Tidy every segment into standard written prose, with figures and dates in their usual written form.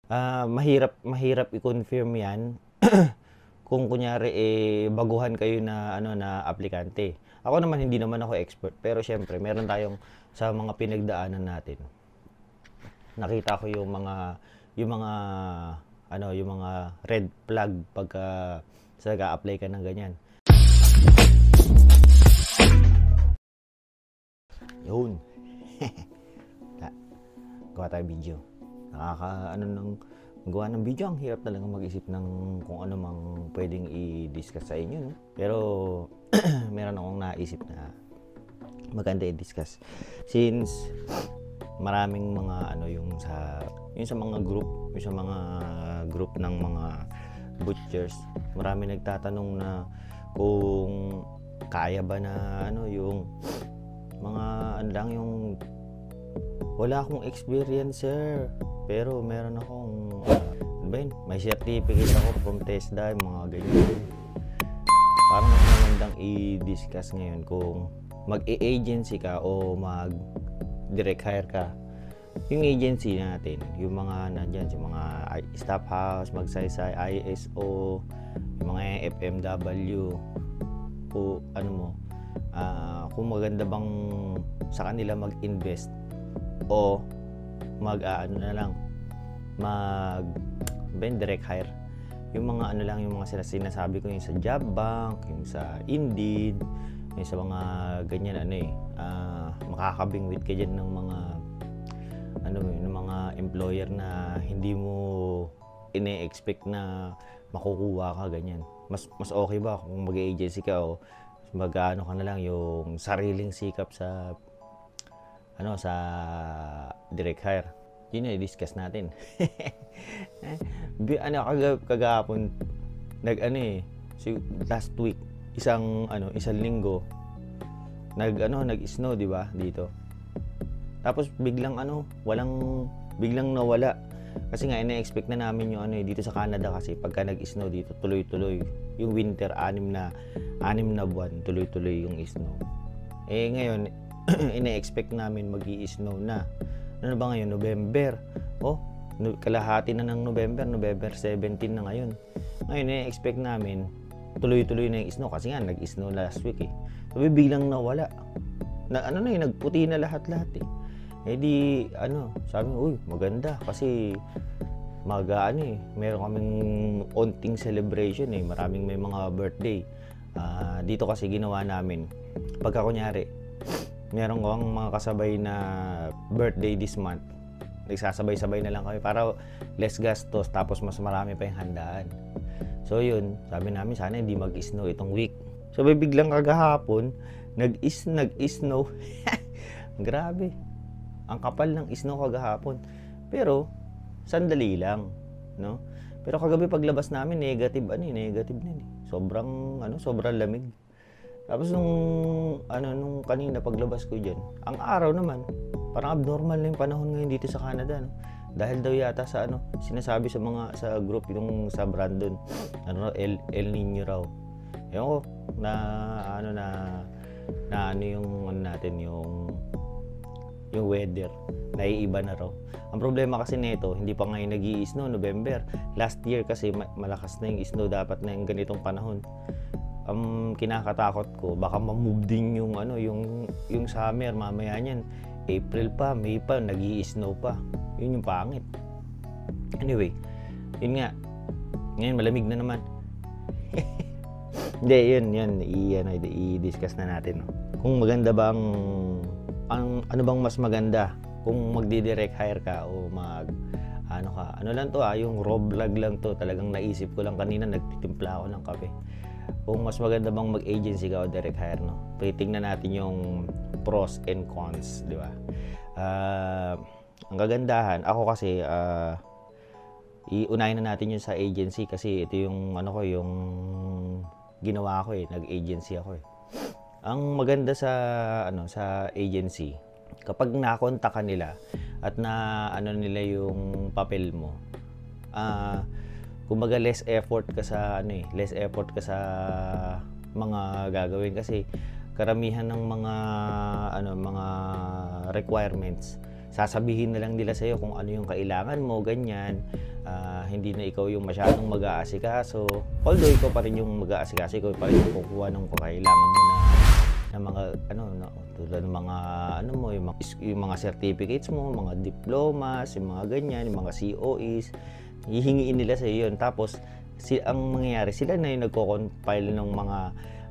Mahirap i-confirm 'yan kung kunyari, baguhan kayo na ano, na aplikante. Ako naman hindi naman ako expert, pero siyempre meron tayong sa mga pinagdaanan natin. Nakita ko yung mga ano, yung mga red flag pagka sa nag-a-apply ka ng ganyan. Yun. Gawa tayo video. Nakaka-ano ng gawa ng video, ang hirap talaga mag-isip ng kung ano mang pwedeng i-discuss sa inyo, no? Pero meron akong naisip na maganda i-discuss. Since maraming mga ano yung sa mga group ng mga butchers, marami nagtatanong na kung kaya ba na ano yung mga ano lang yung wala akong experience, sir. Pero meron akong ano ba yun? May certificate ako from TESDA, mga ganyan. Parang mas magandang i-discuss ngayon kung mag-e-agency ka o mag-direct hire ka. Yung agency natin, yung mga nandyan, yung mga staff house, magsaysay, ISO, yung mga FMW, o ano mo, kung maganda bang sa kanila mag-invest o ano na lang direct hire. Yung mga ano lang, yung mga sinasabi ko, yung sa Job Bank, yung sa Indeed, yung sa mga ganyan makakabingwit ka dyan ng mga ng mga employer na hindi mo ine-expect na makukuha ka, ganyan. Mas okay ba kung mag-agency ka o mag-ano ka na lang yung sariling sikap sa sa direct hire. Yun yung i-discuss natin. Kagahapon last week, isang linggo nag-snow, di ba, dito. Tapos biglang biglang nawala. Kasi nga ina-expect na namin yung dito sa Canada, kasi pagka nag-snow dito tuloy-tuloy yung winter, 6 na buwan tuloy-tuloy yung snow. Ngayon ina-expect namin magi-snow na. Ano ba ngayon? November. Kalahati na ng November 17 na ngayon. Ngayon ina-expect namin tuloy-tuloy na yung snow, kasi nga nag-snow last week eh. Sabi biglang nawala. Nagputi na lahat eh. Sabi ko, maganda kasi meron kaming onting celebration eh. Maraming may mga birthday. Dito kasi ginawa namin, pagka kunyari meron kang mga kasabay na birthday this month, nagsasabay-sabay na lang kami para less gastos, tapos mas marami pa yung handaan. So yun, sabi namin sana hindi mag-snow itong week. So biglang kagahapon nag-snow. Grabe. Ang kapal ng snow kagahapon. Pero sandali lang, no? Pero kagabi paglabas namin negative na eh. Sobrang lamig. Tapos nung kanina paglabas ko diyan, ang araw naman parang abnormal na yung panahon ngayon dito sa Canada, no? Dahil daw yata sa sinasabi sa group yung sa Brandon, El Nino raw. Ewan ko yung weather, naiiba na raw. Ang problema kasi nito, hindi pa ngayon nag-i-snow, November. Last year kasi malakas na yung snow, dapat na yung ganitong panahon. Kinakatakot ko, baka ma-move din yung summer mamaya niyan. April pa, May pa, nag-i-snow pa. Yun yung pangit. Anyway, yun nga. Ngayon malamig na naman. Hindi, yun. I-discuss na natin. No? Kung maganda bang ano bang mas maganda kung magdi-direct hire ka o ano lang to yung raw vlog lang to, talagang naisip ko lang kanina, nagtitimpla ako ng kape. Kung mas maganda bang mag-agency ka o direct hire, no? Titingnan natin yung pros and cons, di ba? Ang kagandahan, ako kasi iunahin na natin yung sa agency, kasi ito yung yung ginawa ko eh, nag-agency ako eh. Ang maganda sa agency, kapag nakontak ka nila at nila yung papel mo, kumbaga less effort ka sa mga gagawin, kasi karamihan ng mga requirements sasabihin na lang nila sa'yo kung ano yung kailangan mo, ganyan. Hindi na ikaw yung masyadong mag-aasikaso. Although ikaw pa rin yung mag-aasikaso, ikaw pa rin yung kukuha ng kailangan mo na mga tulad ng mga yung mga certificates mo, mga diplomas, yung mga ganyan, yung mga COEs, hihingiin nila sa iyo yun. Tapos ang mangyayari, sila na yung nagko-compile ng mga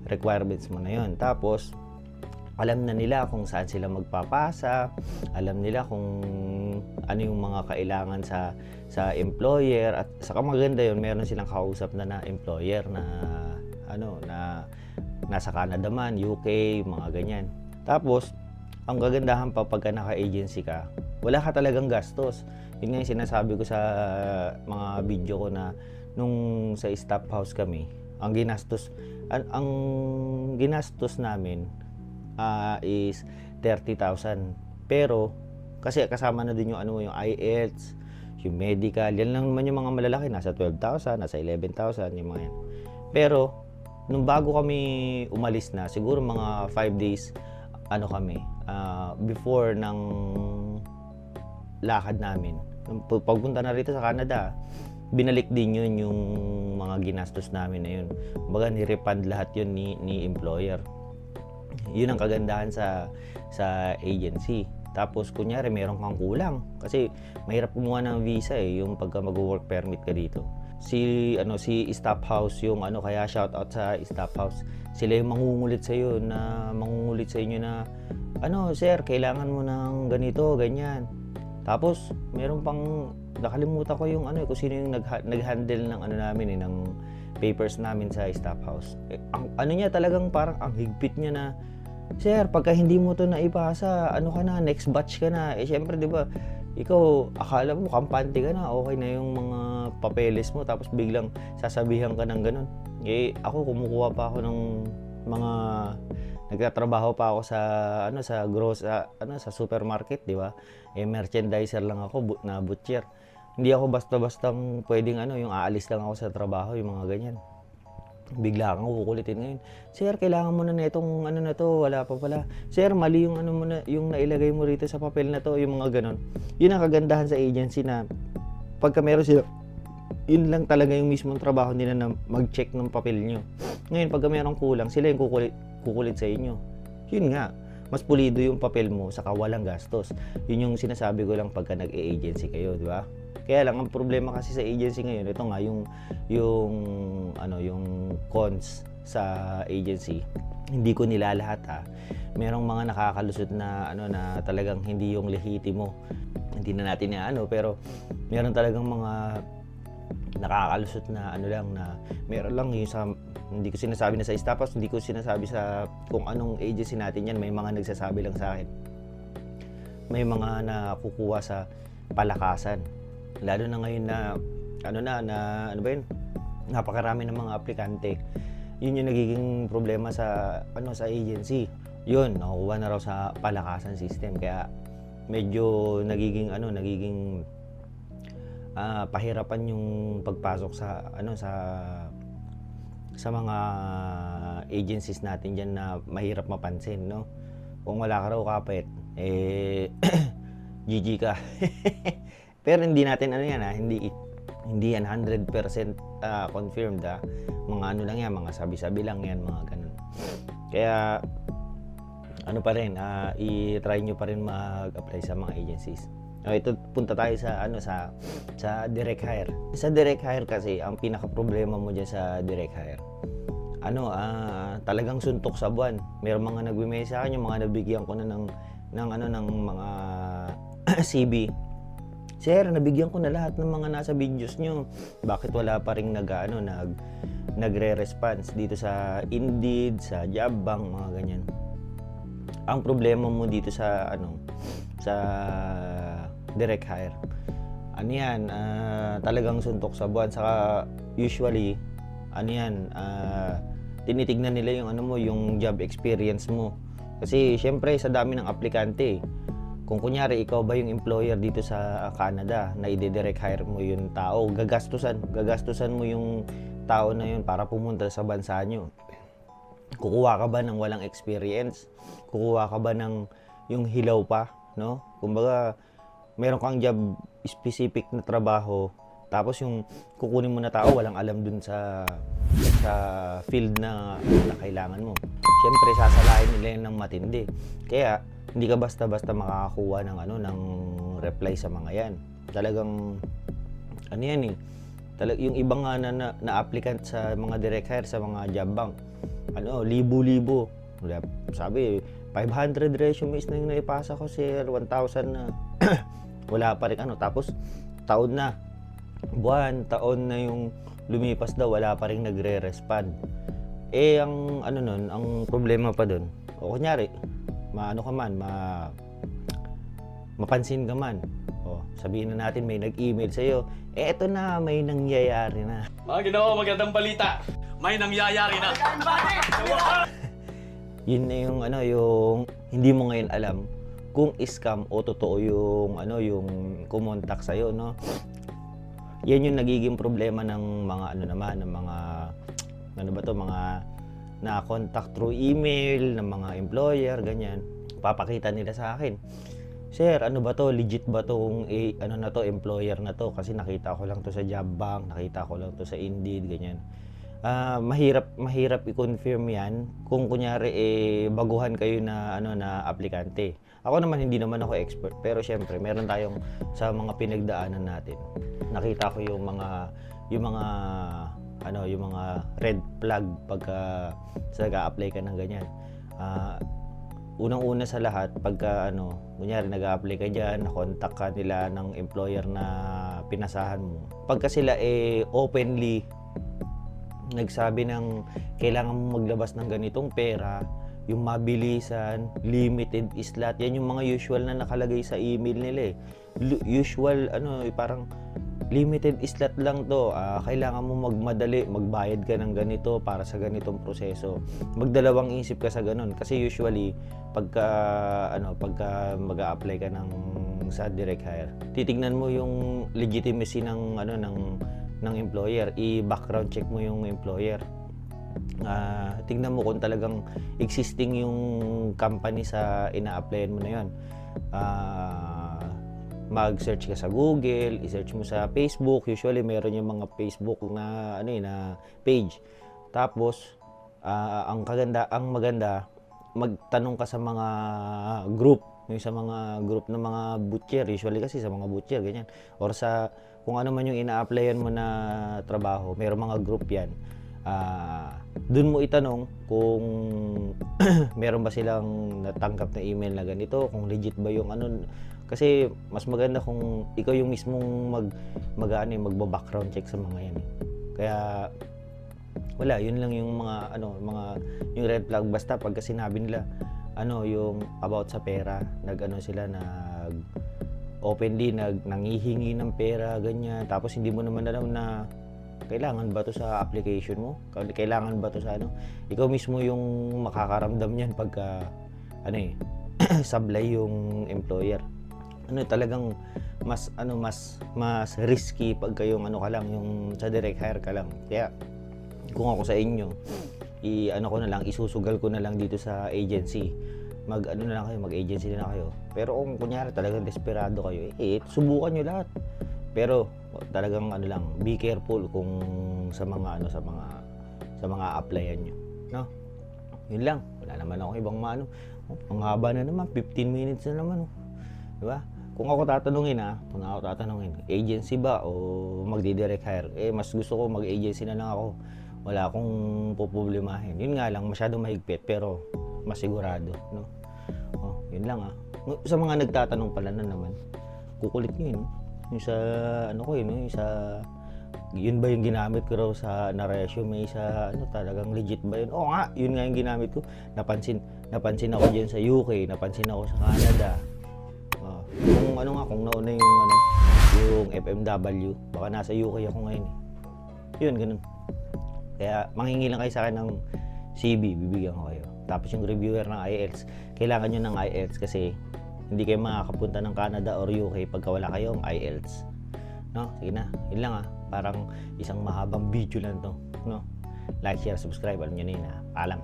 requirements mo na yun. Tapos alam na nila kung saan sila magpapasa, alam nila kung ano yung mga kailangan sa employer, at saka maganda yun, meron silang kausap na employer na na nasa Canada man, UK, mga ganyan. Tapos ang kagandahan pa pagka naka-agency ka, wala ka talagang gastos. Yun nga yung sinasabi ko sa mga video ko na nung sa staff house kami, ang ginastos namin is 30,000. Pero kasi kasama na din yung yung IELTS, yung medical, yan lang naman yung mga malalaki, nasa 12,000, nasa 11,000, yung mga yan. Pero nung bago kami umalis na, siguro mga 5 days before ng lakad namin, pagpunta na rito sa Canada, binalik din yun yung mga ginastos namin na yun. Kumbaga ni-refund lahat yun ni employer. Yun ang kagandahan sa agency. Tapos kunyari meron kang kulang kasi mahirap kumuha ng visa yung pagka mag-work permit ka dito. Si staff house yung kaya shout out sa staff house. Sila yung mangungulit sa iyo na sir, kailangan mo ng ganito, ganyan. Tapos meron pang nakalimutan ko yung kung sino yung nag-handle ng namin ng papers namin sa staff house. Ang niya talagang parang ang higpit niya na, sir, pagka hindi mo to naipasa, next batch ka na. Syempre, 'di ba? Ikaw, akala mo kampante ka na, okay na yung mga papeles mo, tapos biglang sasabihan ka ng ganun. Ako kumukuha pa ako ng mga nagtatrabaho pa ako sa supermarket, 'di ba? Merchandiser lang ako na butcher. Hindi ako basta-bastang pwedeng yung aalis lang ako sa trabaho, yung mga ganyan. Bigla kang kukulitin ngayon. Sir, kailangan mo na itong na to, wala pa pala. Sir, mali yung mo na, yung nailagay mo rito sa papel na to, yung mga ganon. Yun ang kagandahan sa agency na pagka meron sila, yun lang talaga yung mismong trabaho nila na mag-check ng papel nyo. Ngayon, pagka meron kulang, sila yung kukulit sa inyo. Yun nga, mas pulido yung papel mo, saka walang gastos. Yun yung sinasabi ko lang pagka nag-agency kayo, di ba? Kaya lang ang problema kasi sa agency ngayon, ito nga yung cons sa agency. Hindi ko nilalahat Merong mga nakakalusot na na talagang hindi yung lehitimo. Hindi na natin pero meron talagang mga nakakalusot na na meron lang yung sa, hindi ko sinasabi na sa staff house, hindi ko sinasabi sa kung anong agency natin yan, may mga nagsasabi lang sa akin. May mga nakukuha sa palakasan. Lalo na ngayon na napakarami ng mga aplikante. Yun yung nagiging problema sa sa agency. Yun, nakukuha na raw sa palakasan system. Kaya medyo nagiging pahirapan yung pagpasok sa mga agencies natin diyan na mahirap mapansin, no? Kung wala ka raw kapit, GG ka. Pero hindi natin hindi yan 100% confirmed mga lang yan, mga sabi-sabi lang yan, mga ganun. Kaya pa rin, i-try nyo pa rin mag-apply sa mga agencies. Ito, punta tayo sa direct hire. Sa direct hire kasi, ang pinaka-problema mo dyan sa direct hire, talagang suntok sa buwan. Mayroong mga nagme-message sa akin, yung mga nabigyan ko na ng mga CV. Sir, nabigyan ko na lahat ng mga nasa videos nyo. Bakit wala pa rin nagre-response dito sa Indeed, sa Jobbank, mga ganyan. Ang problema mo dito sa direct hire, talagang suntok sa buwan. Saka usually tinitignan nila yung yung job experience mo. Kasi syempre sa dami ng aplikante, kung kunyari ikaw ba yung employer dito sa Canada na i-direct hire mo yung tao, gagastusan mo yung tao na yun para pumunta sa bansa nyo. Kukuha ka ba ng walang experience? Kukuha ka ba ng yung hilaw pa, no? Kumbaga meron kang job specific na trabaho, tapos yung kukunin mo na tao walang alam dun sa field na kailangan mo. Siyempre sasalain nila yan ng matindi. Kaya hindi ka basta-basta makakakuha ng ng reply sa mga yan. Talagang ano yan yung ibang na applicant sa mga direct hire sa mga job bank, libo-libo. Sabi 500 resumes na yung naipasa ko, sir, 1,000 na. Wala pa rin tapos taon na, taon na yung lumipas daw, wala pa rin nagre-respond. Ang problema pa doon, o kunyari mapansin ka man, sabihin na natin may nag-email sa'yo, eto na, may nangyayari na. Magandang balita, may nangyayari na. Yun na yung hindi mo ngayon alam kung scam o totoo yung kumontak sa'yo, no? Yan yung nagiging problema ng mga mga na-contact through email ng mga employer, ganyan. Papakita nila sa akin, sir, ano ba to? Legit ba tong employer na to? Kasi nakita ko lang to sa job bank, nakita ko lang to sa Indeed, ganyan. Mahirap i-confirm yan kung kunyari baguhan kayo na aplikante. Ako naman hindi naman ako expert, pero syempre meron tayong sa mga pinagdaanan natin. Nakita ko yung mga red flag pagka nag-a-apply ka ng ganyan. Unang-una sa lahat, pagka kunyari nag-a-apply ka diyan, na-contact ka nila ng employer na pinasahan mo. Pagka sila openly nagsabi ng kailangan mo maglabas ng ganitong pera, yung mabilisan, limited slot, yan yung mga usual na nakalagay sa email nila usual parang limited slot lang to, kailangan mo magmadali, magbayad ka ng ganito para sa ganitong proseso. Magdalawang isip ka sa ganun kasi usually pagka mag-a-apply ka sa direct hire, titignan mo yung legitimacy ng employer, i-background check mo yung employer. Tingnan mo kung talagang existing yung company sa ina-applyan mo na yun. Mag-search ka sa Google, i-search mo sa Facebook, usually meron yung mga Facebook na page. Tapos ang maganda, magtanong ka sa mga group, yung sa mga group ng mga butcher, usually kasi sa mga butcher ganyan, or sa kung ano man yung ina-applyan mo na trabaho, mayroong mga group yan. Doon mo itanong kung meron ba silang natanggap na email na ganito, kung legit ba yung kasi mas maganda kung ikaw yung mismong magba-background check sa mga yan. Kaya wala, yun lang yung yung red flag. Basta pagka sinabi nila yung about sa pera, openly nangihingi ng pera, ganyan, tapos hindi mo naman alam na kailangan ba to sa application mo, kailangan ba to sa ikaw mismo yung makakaramdam niyan pagka sablay yung employer. Talagang mas risky pagka yung ka lang, yung sa direct hire ka lang. Kaya kung ako sa inyo, isusugal ko na lang dito sa agency. Mag-agency na kayo. Pero kung kunyari talagang desperado kayo, subukan nyo lahat. Pero talagang be careful kung sa mga applyan nyo, no? Yun lang. Wala naman ako ibang ang haba na naman, 15 minutes na naman, di ba? Kung ako tatanungin, agency ba o magdi-direct hire? Mas gusto ko mag-agency na lang ako. Wala akong poproblemahin. Yun nga lang, masyadong mahigpit pero masigurado, no? Yun lang Sa mga nagtatanong pala na naman, kukulit nyo yun, yung sa yung sa yun ba yung ginamit ko raw sa resume sa talagang legit ba yun? Oo nga, yun nga yung ginamit ko. Napansin ako diyan sa UK, napansin ako sa Canada. Kung nauna yung FMW, baka nasa UK ako ngayon. Yun, ganun. Kaya manghingi lang kayo sa akin ng CV, bibigyan ko kayo. Tapos yung reviewer ng IELTS, kailangan nyo ng IELTS kasi hindi kayo makakapunta ng Canada or UK pagka wala kayong IELTS. No? Sige na, yun lang Parang isang mahabang video lang to, no? Like, share, subscribe, alam nyo na yun Paalam.